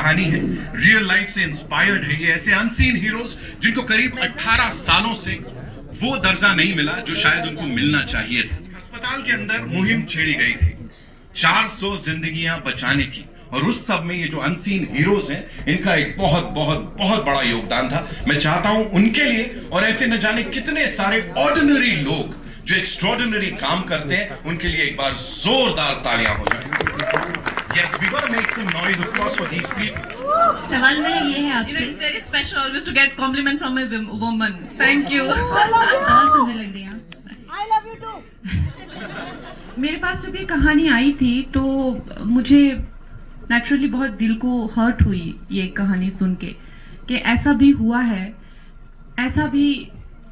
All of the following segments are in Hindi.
कहानी है, रियल लाइफ से इंस्पायर्ड है। ये ऐसे अनसीन हीरोज जिनको करीब 18 सालों से वो दर्जा नहीं मिला जो शायद उनको मिलना चाहिए था। अस्पताल के अंदर मुहिम छेड़ी गई थी 400 जिंदगियां बचाने की, और उस सब में ये जो अनसीन हीरोज हैं इनका एक बहुत बहुत बहुत बड़ा योगदान था। मैं चाहता हूं उनके लिए और ऐसे न जाने कितने सारे ऑर्डिनरी लोग जो एक्स्ट्रॉर्डिनरी काम करते हैं उनके लिए एक बार जोरदार तालियां हो जाए। Yes, we gotta make some noise, of course, for these people. सवाल मेरा ये है आपसे, It's very special always to get compliment from a woman. Thank you. बहुत सुंदर लग रही हैं आप। I love you too. मेरे पास जब ये कहानी आई थी तो मुझे नेचुरली बहुत दिल को हर्ट हुई ये कहानी सुन के कि ऐसा भी हुआ है, ऐसा भी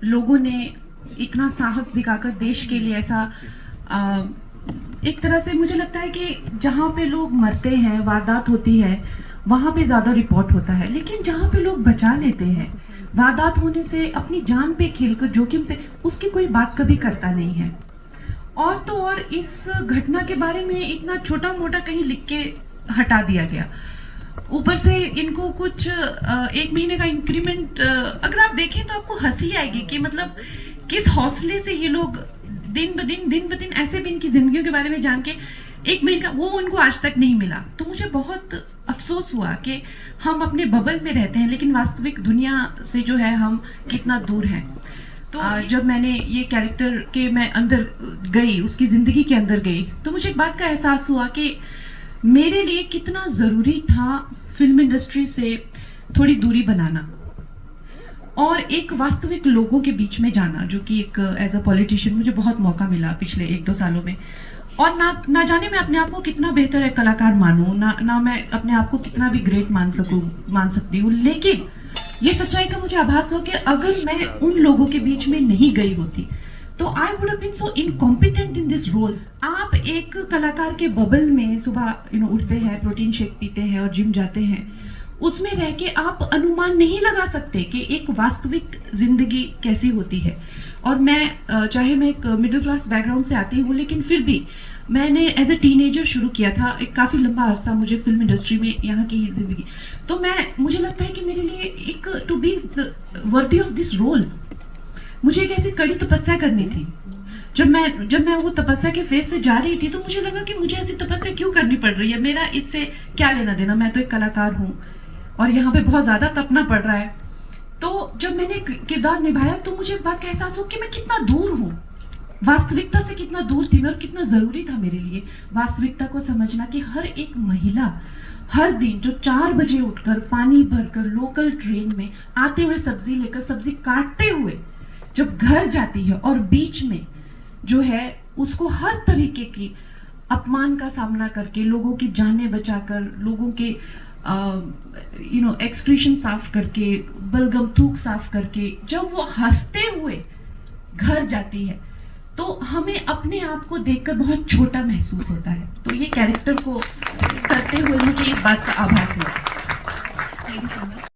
लोगों ने इतना साहस दिखाकर देश के लिए ऐसा एक तरह से मुझे लगता है कि जहाँ पे लोग मरते हैं, वारदात होती है, वहाँ पे ज़्यादा रिपोर्ट होता है, लेकिन जहाँ पे लोग बचा लेते हैं वारदात होने से, अपनी जान पे खेलकर जोखिम से, उसकी कोई बात कभी करता नहीं है। और तो और इस घटना के बारे में इतना छोटा मोटा कहीं लिख के हटा दिया गया। ऊपर से इनको कुछ 1 महीने का इंक्रीमेंट, अगर आप देखें तो आपको हंसी आएगी कि मतलब किस हौसले से ये लोग दिन ब दिन ऐसे भी इनकी जिंदगियों के बारे में जान के 1 महीने का वो उनको आज तक नहीं मिला। तो मुझे बहुत अफसोस हुआ कि हम अपने बबल में रहते हैं लेकिन वास्तविक दुनिया से जो है हम कितना दूर हैं। तो जब मैंने ये कैरेक्टर के मैं अंदर गई, उसकी ज़िंदगी के अंदर गई, तो मुझे एक बात का एहसास हुआ कि मेरे लिए कितना ज़रूरी था फिल्म इंडस्ट्री से थोड़ी दूरी बनाना और एक वास्तविक लोगों के बीच में जाना, जो कि एक एज अ पॉलिटिशियन मुझे बहुत मौका मिला पिछले 1-2 सालों में। और ना जाने मैं अपने आप को कितना बेहतर है कलाकार मानूं, ना मैं अपने आप को कितना भी ग्रेट मान सकती हूँ, लेकिन ये सच्चाई का मुझे आभास हो कि अगर मैं उन लोगों के बीच में नहीं गई होती तो I would have been so incompetent in this role. आप एक कलाकार के बबल में सुबह उठते हैं, प्रोटीन शेक पीते हैं और जिम जाते हैं, उसमें रह के आप अनुमान नहीं लगा सकते कि एक वास्तविक जिंदगी कैसी होती है। और मैं चाहे मैं एक मिडिल क्लास बैकग्राउंड से आती हूँ, लेकिन फिर भी मैंने एज ए टीनेजर शुरू किया था, एक काफ़ी लंबा अरसा मुझे फिल्म इंडस्ट्री में यहाँ की ज़िंदगी, तो मुझे लगता है कि मेरे लिए एक to be worthy of this role मुझे एक ऐसी कड़ी तपस्या करनी थी। जब मैं वो तपस्या के फेज से जा रही थी तो मुझे लगा कि मुझे ऐसी तपस्या क्यों करनी पड़ रही है, मेरा इससे क्या लेना देना, मैं तो एक कलाकार हूँ और यहाँ पे बहुत ज़्यादा तपना पड़ रहा है। तो जब मैंने किरदार निभाया तो मुझे इस बात का एहसास हो कि मैं कितना दूर हूँ, वास्तविकता से कितना दूर थी मैं, और कितना ज़रूरी था मेरे लिए वास्तविकता को समझना कि हर एक महिला हर दिन जो 4 बजे उठकर पानी भरकर लोकल ट्रेन में आते हुए सब्जी लेकर सब्जी काटते हुए जब घर जाती है और बीच में जो है उसको हर तरीके की अपमान का सामना करके, लोगों की जानें बचाकर, लोगों के एक्सक्रीशन साफ करके, बलगम थूक साफ करके जब वो हंसते हुए घर जाती है तो हमें अपने आप को देखकर बहुत छोटा महसूस होता है। तो ये कैरेक्टर को करते हुए मुझे इस बात का आभास हुआ।